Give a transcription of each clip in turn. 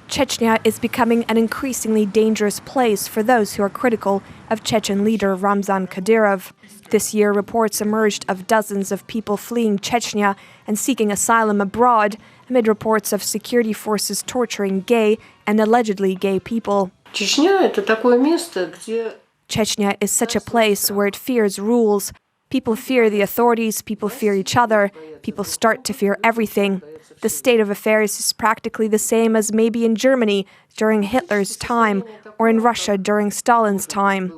Chechnya is becoming an increasingly dangerous place for those who are critical of Chechen leader Ramzan Kadyrov. This year, reports emerged of dozens of people fleeing Chechnya and seeking asylum abroad, amid reports of security forces torturing gay and allegedly gay people. Chechnya is such a place where it fears rules. People fear the authorities, people fear each other, people start to fear everything. The state of affairs is practically the same as maybe in Germany during Hitler's time or in Russia during Stalin's time.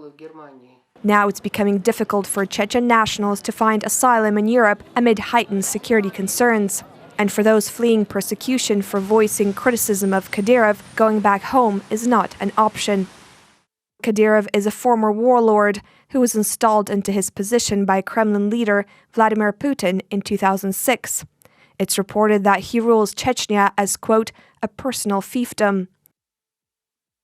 Now it's becoming difficult for Chechen nationals to find asylum in Europe amid heightened security concerns. And for those fleeing persecution for voicing criticism of Kadyrov, going back home is not an option. Kadyrov is a former warlord who was installed into his position by Kremlin leader Vladimir Putin in 2006. It's reported that he rules Chechnya as, quote, a personal fiefdom.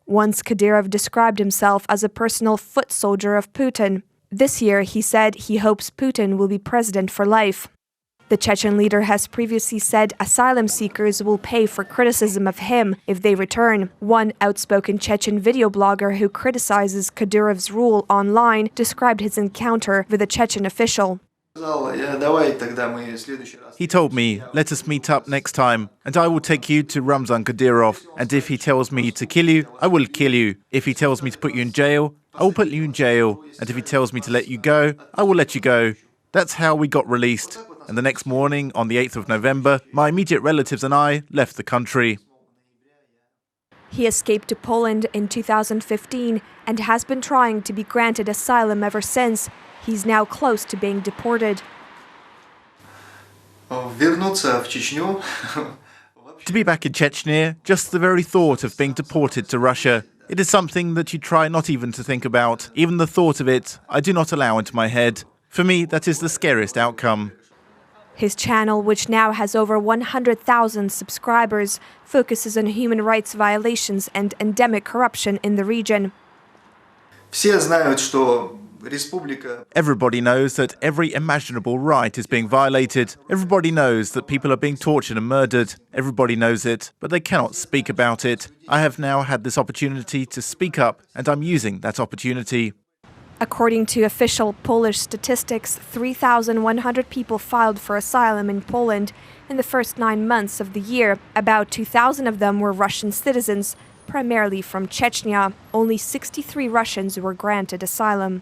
Once Kadyrov described himself as a personal foot soldier of Putin. This year, he said he hopes Putin will be president for life. The Chechen leader has previously said asylum seekers will pay for criticism of him if they return. One outspoken Chechen video blogger who criticizes Kadyrov's rule online described his encounter with a Chechen official. He told me, let us meet up next time, and I will take you to Ramzan Kadyrov, and if he tells me to kill you, I will kill you. If he tells me to put you in jail, I will put you in jail, and if he tells me to let you go, I will let you go. That's how we got released. And the next morning, on the 8th of November, my immediate relatives and I left the country. He escaped to Poland in 2015 and has been trying to be granted asylum ever since. He's now close to being deported. To be back in Chechnya, just the very thought of being deported to Russia, it is something that you try not even to think about. Even the thought of it, I do not allow into my head. For me, that is the scariest outcome. His channel, which now has over 100,000 subscribers, focuses on human rights violations and endemic corruption in the region. Everybody knows that every imaginable right is being violated. Everybody knows that people are being tortured and murdered. Everybody knows it, but they cannot speak about it. I have now had this opportunity to speak up, and I'm using that opportunity. According to official Polish statistics, 3,100 people filed for asylum in Poland in the first 9 months of the year. About 2,000 of them were Russian citizens, primarily from Chechnya. Only 63 Russians were granted asylum.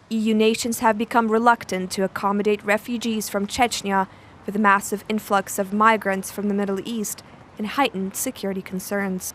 EU nations have become reluctant to accommodate refugees from Chechnya with a massive influx of migrants from the Middle East and heightened security concerns.